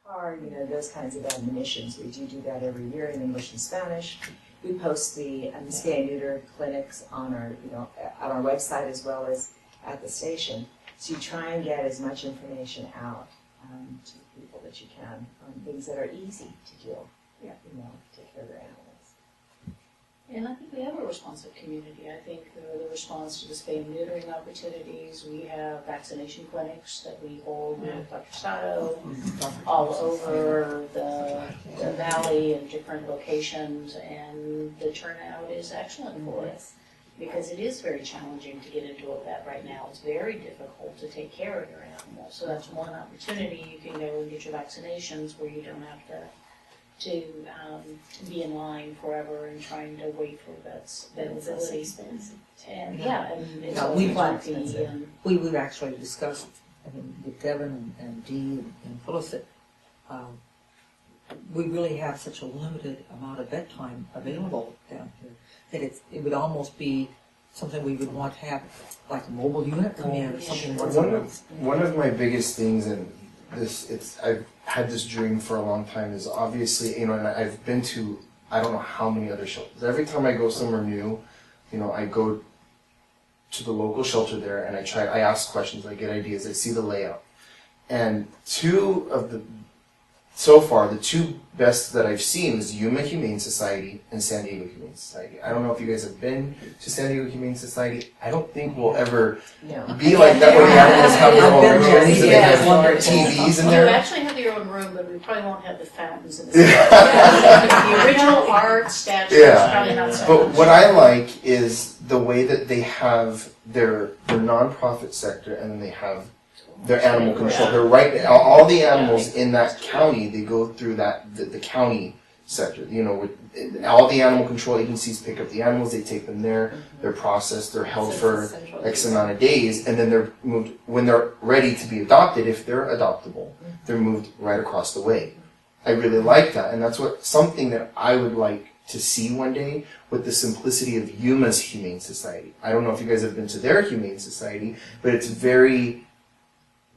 car, those kinds of admonitions. We do that every year in English and Spanish. We post the spay and neuter clinics on our website as well as at the station. So you try and get as much information out to the people that you can on things that are easy to do. Take care of their animals. And I think we have a responsive community. I think the response to the spay and neutering opportunities, we have vaccination clinics that we hold with Dr. Sato all over the valley in different locations, and the turnout is excellent for us because it is very challenging to get into a vet right now. It's very difficult to take care of your animal. So that's one opportunity. You can go and get your vaccinations where you don't have to be in line forever and trying to wait for vets availability. And it's we've actually discussed, with Devin and Dee and Phyllis, that we really have such a limited amount of vet time available down here that it would almost be something we would want to have, like a mobile unit come in or something once a month. One of my biggest things, and I've had this dream for a long time, is obviously, and I've been to I don't know how many other shelters. Every time I go somewhere new, I go to the local shelter there and I ask questions, I get ideas, I see the layout. And so far, the two best that I've seen is Yuma Humane Society and San Diego Humane Society. I don't know if you guys have been to San Diego Humane Society. I don't think we'll ever be like that where the animals have their own rooms and they have TVs in there. You actually have your own room, but we probably won't have the fountains in the the original art statues. Probably not so But much. what I like is the way that they have their nonprofit sector and then they have their animal control. They're right. All the animals in that county, they go through the county sector. All the animal control agencies pick up the animals. They take them there. They're processed. They're held for X amount of days, and then they're moved when they're ready to be adopted. If they're adoptable, they're moved right across the way. I really like that, and that's something that I would like to see one day with the simplicity of Yuma's Humane Society. I don't know if you guys have been to their Humane Society, but it's very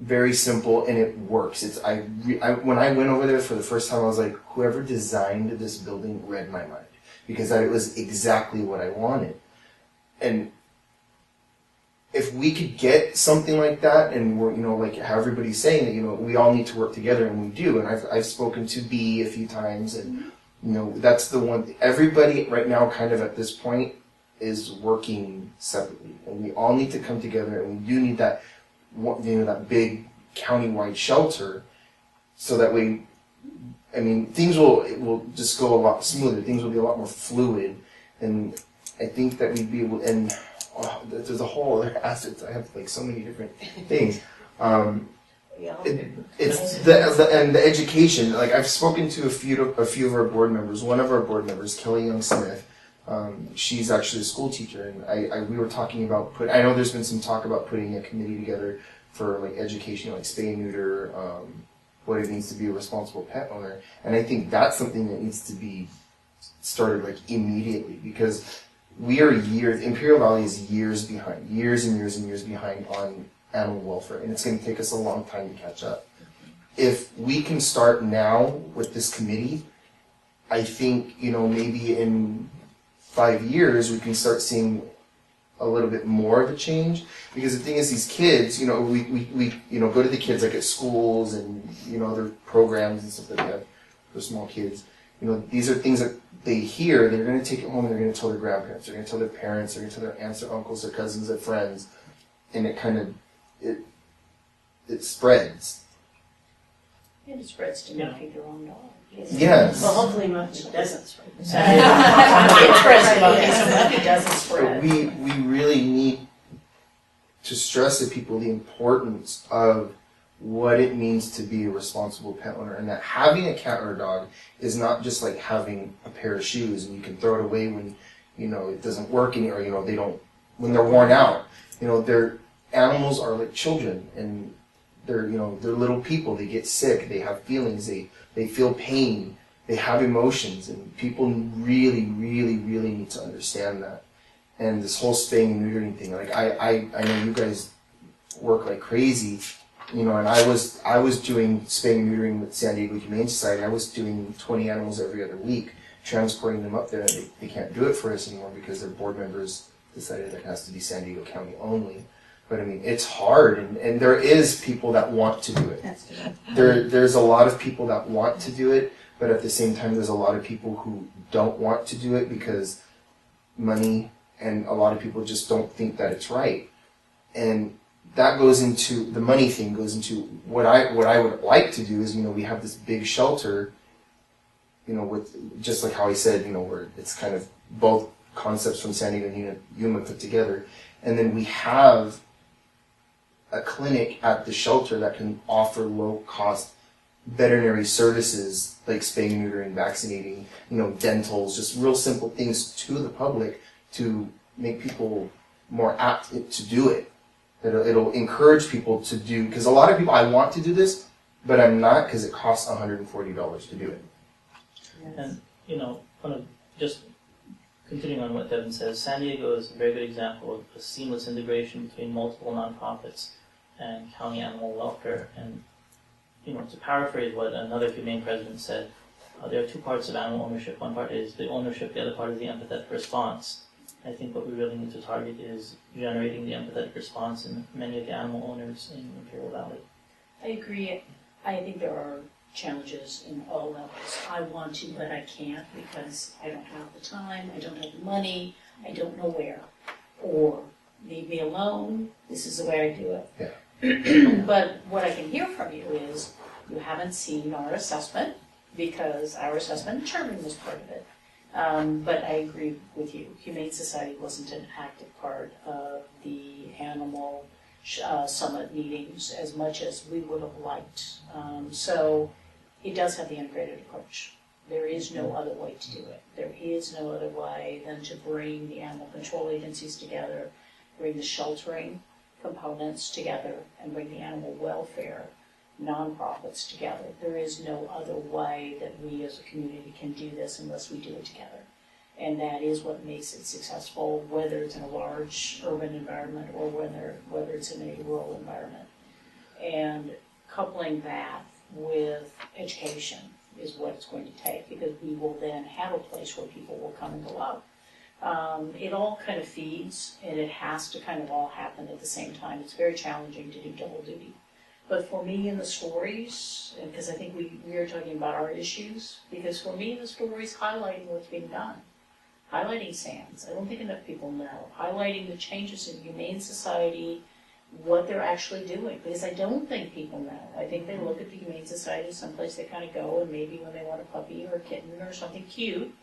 very simple and it works. When I went over there for the first time, I was like, whoever designed this building read my mind, because it was exactly what I wanted. And if we could get something like that, and we're like how everybody's saying that we all need to work together, and we do. And I've spoken to B a few times, and that's the one thing. Everybody right now, kind of at this point, is working separately, and we all need to come together, and we do need that. That big county-wide shelter, so that way, things will just go a lot smoother. Things will be a lot more fluid, and I think that we'd be able. And there's a whole other aspect. I have so many different things. It's the education. Like I've spoken to a few of our board members. One of our board members, Kelly Young Smith. She's actually a school teacher, and we were talking about I know there's been some talk about putting a committee together for education, spay and neuter, what it means to be a responsible pet owner, and I think that's something that needs to be started immediately, because we are Imperial Valley is years behind, years and years and years behind on animal welfare, and it's going to take us a long time to catch up. If we can start now with this committee, I think maybe in 5 years, we can start seeing a little bit more of a change. Because the thing is, these kids, we go to the kids at schools and other programs and stuff that they have for small kids. These are things that they hear. They're going to take it home and they're going to tell their grandparents. They're going to tell their parents. They're going to tell their aunts, their uncles, their cousins, their friends, and it spreads. And it spreads to not feed their own dog. Yes. Well, hopefully it doesn't spread. It spreads to monkeys, so it doesn't spread. We really need to stress to people the importance of what it means to be a responsible pet owner, and that having a cat or a dog is not just like having a pair of shoes and you can throw it away when it doesn't work or they don't, when they're worn out. Their animals are like children, and they're little people. They get sick. They have feelings. They feel pain. They have emotions, and people really, really, really need to understand that. And this whole spaying and neutering thing, I know you guys work like crazy, You know, and I was doing spay and neutering with San Diego Humane Society. I was doing 20 animals every other week, transporting them up there, and they can't do it for us anymore because their board members decided that it has to be San Diego County only. But I mean, it's hard, and there is people that want to do it. There's a lot of people that want to do it, but at the same time, there's a lot of people who don't want to do it because money, and a lot of people just don't think that it's right. And that goes into, the money thing goes into what I would like to do is, you know, we have this big shelter, you know, with, just like how he said, you know, where it's kind of both concepts from San Diego and Yuma put together. And then we have a clinic at the shelter that can offer low-cost veterinary services like spaying, neutering, vaccinating, you know, dentals, just real simple things to the public to make people more apt to do it. It'll encourage people to do, because a lot of people, I want to do this, but I'm not because it costs $140 to do it. And, you know, kind of just continuing on what Devin says, San Diego is a very good example of a seamless integration between multiple nonprofits and county animal welfare. And, you know, to paraphrase what another humane president said, there are two parts of animal ownership. One part is the ownership, the other part is the empathetic response. I think what we really need to target is generating the empathetic response in many of the animal owners in Imperial Valley. I agree. I think there are challenges in all levels. I want to, but I can't because I don't have the time, I don't have the money, I don't know where. Or, leave me alone, this is the way I do it. Yeah. But what I can hear from you is, you haven't seen our assessment, because our assessment and Sherman was part of it. But I agree with you, Humane Society wasn't an active part of the animal summit meetings as much as we would have liked. So it does have the integrated approach. There is no other way to do it. There is no other way than to bring the animal control agencies together, bring the sheltering components together, and bring the animal welfare nonprofits together. There is no other way that we as a community can do this unless we do it together. And that is what makes it successful, whether it's in a large urban environment or whether it's in a rural environment. And coupling that with education is what it's going to take, because we will then have a place where people will come and go out. It all kind of feeds, and it has to kind of all happen at the same time. It's very challenging to do double duty. But for me in the stories, because I think we are talking about our issues, because for me the stories highlighting what's being done, highlighting SANS, I don't think enough people know, highlighting the changes in Humane Society, what they're actually doing, because I don't think people know. I think they look at the Humane Society someplace they kind of go, and maybe when they want a puppy or a kitten or something cute,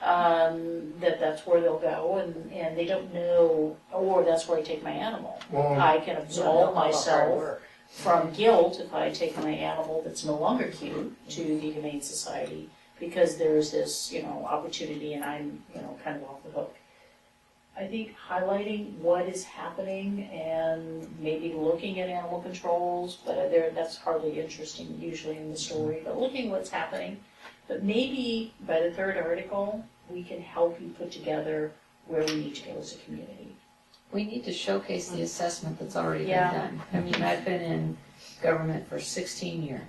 that's where they'll go, and they don't know, or that's where I take my animal. Well, I can absolve myself from guilt if I take my animal that's no longer cute to the Humane Society, because there's this, you know, opportunity and I'm, you know, kind of off the hook. I think highlighting what is happening and maybe looking at animal controls, but that's hardly interesting usually in the story, but looking at what's happening. But maybe by the third article, we can help you put together where we need to go as a community. We need to showcase the assessment that's already been Yeah. done. I mean, I've been in government for 16 years,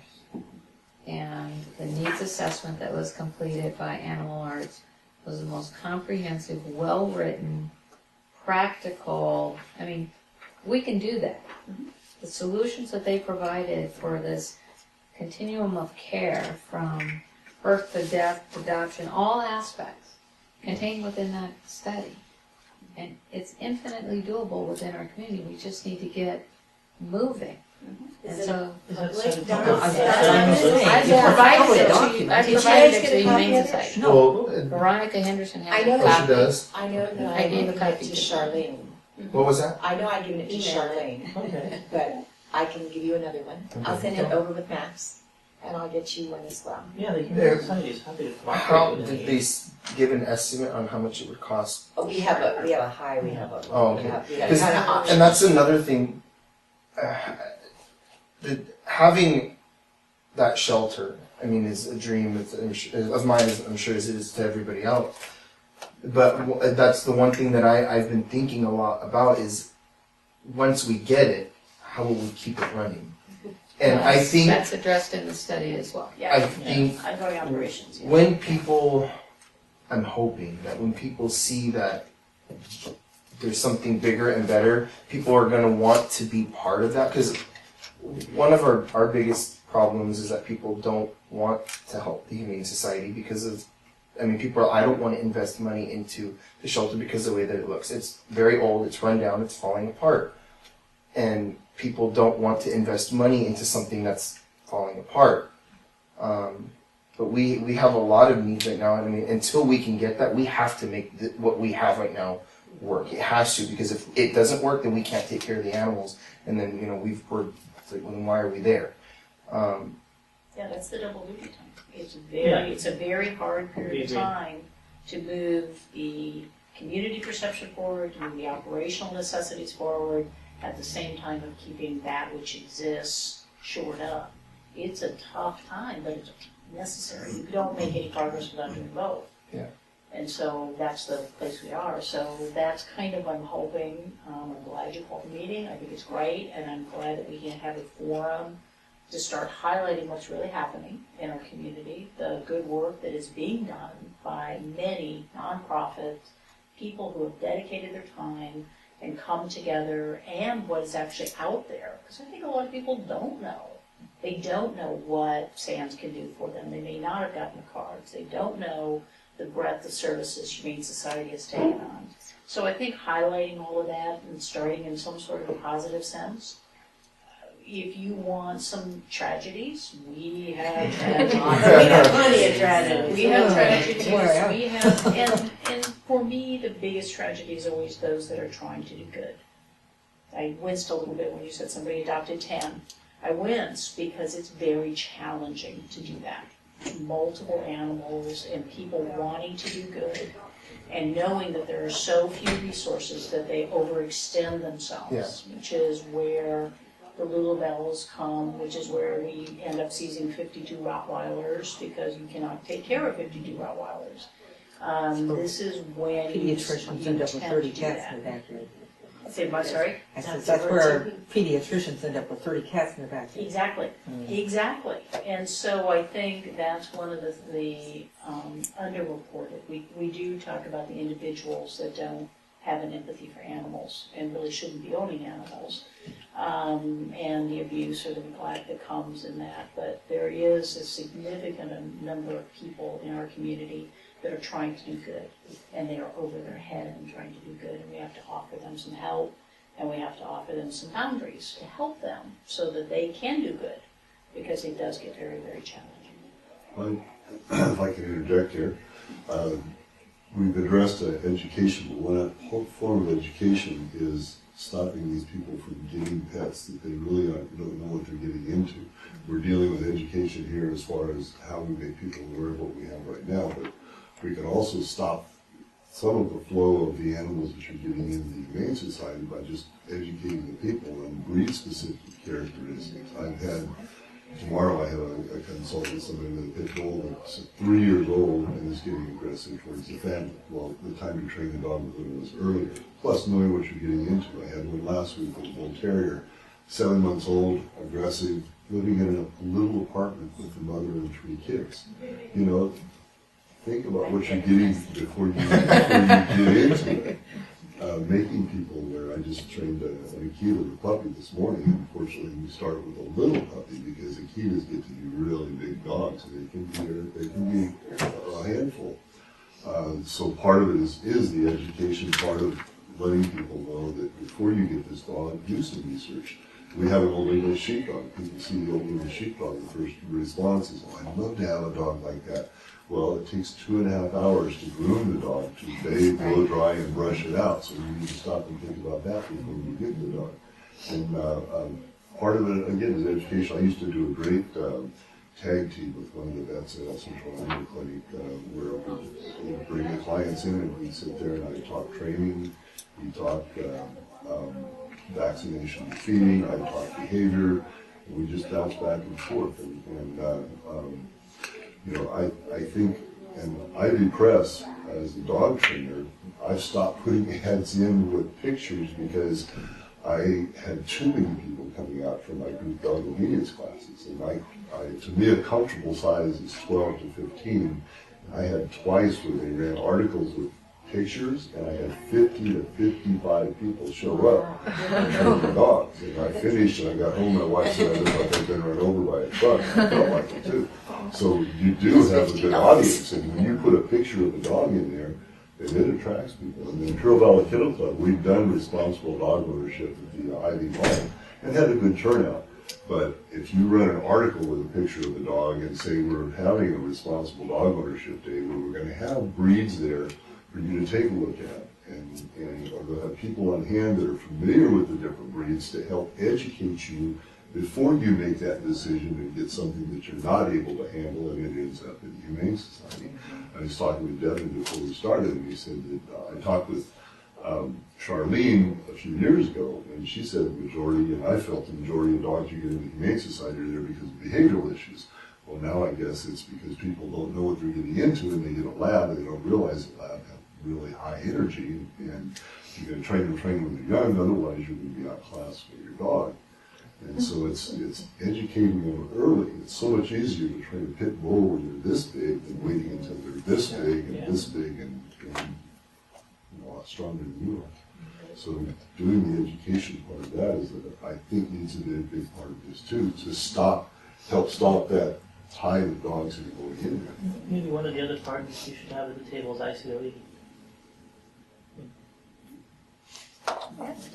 and the needs assessment that was completed by Animal Arts was the most comprehensive, well-written, practical. I mean, we can do that. The solutions that they provided for this continuum of care from birth to death, adoption, all aspects contained within that study. And it's infinitely doable within our community. We just need to get moving. And so, I've I've Yeah. provided it to Document. I've Did you provided guys it get to a the copy Humane of it? Society. No. Veronica Henderson I has know a that. She copy. does. I know that I I gave a gave it copy to to Charlene. What was that? I know I've given it to Charlene, Okay. but I can give you another one. I'll send it over with maps, and I'll get you one as well. Yeah, the Yeah. Humane Society is happy to How cooperate with did any they give an estimate on how much it would cost? Oh, we have a high, we have a low. Oh, okay. We have Because- kind of options. And that's another thing. Having that shelter, I mean, is a dream of mine, as I'm sure as it is to everybody else. But that's the one thing that I've been thinking a lot about is, once we get it, how will we keep it running? And I think That's addressed in the study as well. I think Ongoing operations, yeah. when people, I'm hoping that when people see that there's something bigger and better, people are going to want to be part of that. Because one of our biggest problems is that people don't want to help the Humane Society because of, I don't want to invest money into the shelter because of the way that it looks. It's very old, it's run down, it's falling apart. And people don't want to invest money into something that's falling apart. But we have a lot of needs right now. Until we can get that, we have to make what we have right now work. It has to, because if it doesn't work, then we can't take care of the animals. And then, we're like, well, then why are we there? Yeah, that's the double duty time. It's a very hard period of time to move the community perception forward, to move the operational necessities forward, at the same time of keeping that which exists shored up. It's a tough time, but it's necessary. You don't make any progress without doing both. Yeah. And so that's the place we are. So that's kind of, I'm hoping, I'm glad you called the meeting. I think it's great, and I'm glad that we can have a forum to start highlighting what's really happening in our community, the good work that is being done by many nonprofit people who have dedicated their time and come together, and what is actually out there. Because I think a lot of people don't know. They don't know what SANS can do for them. They may not have gotten the cards. They don't know the breadth of services Humane Society has taken on. So I think highlighting all of that and starting in some sort of a positive sense. If you want some tragedies, we have tragedies. We have plenty of tragedies. We have tragedies. We have, and for me, the biggest tragedy is always those that are trying to do good. I winced a little bit when you said somebody adopted 10. I winced because it's very challenging to do that. Multiple animals and people wanting to do good and knowing that there are so few resources that they overextend themselves, which is where the Lulabells come, which is where we end up seizing 52 Rottweilers because you cannot take care of 52 Rottweilers. This is when Pediatricians end up with 30 cats in the backyard. Say what, sorry? That's where pediatricians end up with 30 cats in the backyard. Exactly, exactly. And so I think that's one of the underreported. We do talk about the individuals that don't have an empathy for animals and really shouldn't be owning animals, and the abuse or the neglect that comes in that. But there is a significant number of people in our community that are trying to do good, and they are over their head and trying to do good, and we have to offer them some help, and we have to offer them some boundaries to help them so that they can do good, because it does get very, very challenging. If I can interject here, we've addressed education, but one form of education is stopping these people from getting pets that they really don't know what they're getting into. We're dealing with education here as far as how we make people aware of what we have right now, but we can also stop some of the flow of the animals that you're getting into the Humane Society by just educating the people on breed-specific characteristics. Tomorrow I have a consultant, somebody with a pit bull that's 3 years old and is getting aggressive towards the family. Well, the time to train the dog was earlier. Plus knowing what you're getting into. I had one last week with a bull terrier, 7 months old, aggressive, living in a little apartment with a mother and 3 kids. You know, think about what you're getting before you get into it. Making people aware. I just trained an Akita, the puppy, this morning. Unfortunately, we start with a little puppy because Akitas get to be really big dogs, and they can be a handful. So part of it is the education part of letting people know that before you get this dog, do some research. We have an old English sheepdog. People see the old English sheepdog, the first response is, "Oh, I'd love to have a dog like that." Well, it takes 2.5 hours to groom the dog, to bathe, blow dry, and brush it out. So you need to stop and think about that before you get the dog. And part of it, again, is education. I used to do a great tag team with one of the vets at El Central Animal Clinic, where we would bring the clients in and we'd sit there and I'd talk training, we'd talk vaccination and feeding, I'd talk behavior, and we just bounce back and forth. You know, I think, and IVPress, as a dog trainer, I've stopped putting ads in with pictures because I had too many people come coming out from my group dog obedience classes. And to me, a comfortable size is 12 to 15. I had twice where they ran articles with pictures, and I had 50 to 55 people show up and train the dogs. And I finished, and I got home, my wife said I looked like I'd been run over by a truck. I felt like it too. So you do have a good audience, and when you put a picture of a dog in there, it attracts people. And in the Trail Valley Kennel Club, we've done responsible dog ownership at the Ivy Mall and had a good turnout. But if you run an article with a picture of the dog and say we're having a responsible dog ownership day where we're going to have breeds there for you to take a look at, and we'll have people on hand that are familiar with the different breeds to help educate you before you make that decision and get something that you're not able to handle and it ends up in the Humane Society. I was talking with Devin before we started, and he said that I talked with Charlene a few years ago, and she said the majority, and I felt the majority of dogs you get in the Humane Society are there because of behavioral issues. Well, now I guess it's because people don't know what they're getting into, and they get a lab, and they don't realize the lab have really high energy, and you're going to train them when they're young, otherwise you're going to be outclassed with your dog. And so it's educating them early. It's so much easier to train a pit bull when they're this big than waiting until they're this big and this big and a lot stronger than you are. So doing the education part of that is that I think needs to be a big part of this too, to help stop that tide of dogs that are going in there. Maybe one of the other partners you should have at the table is ICOE. Yes.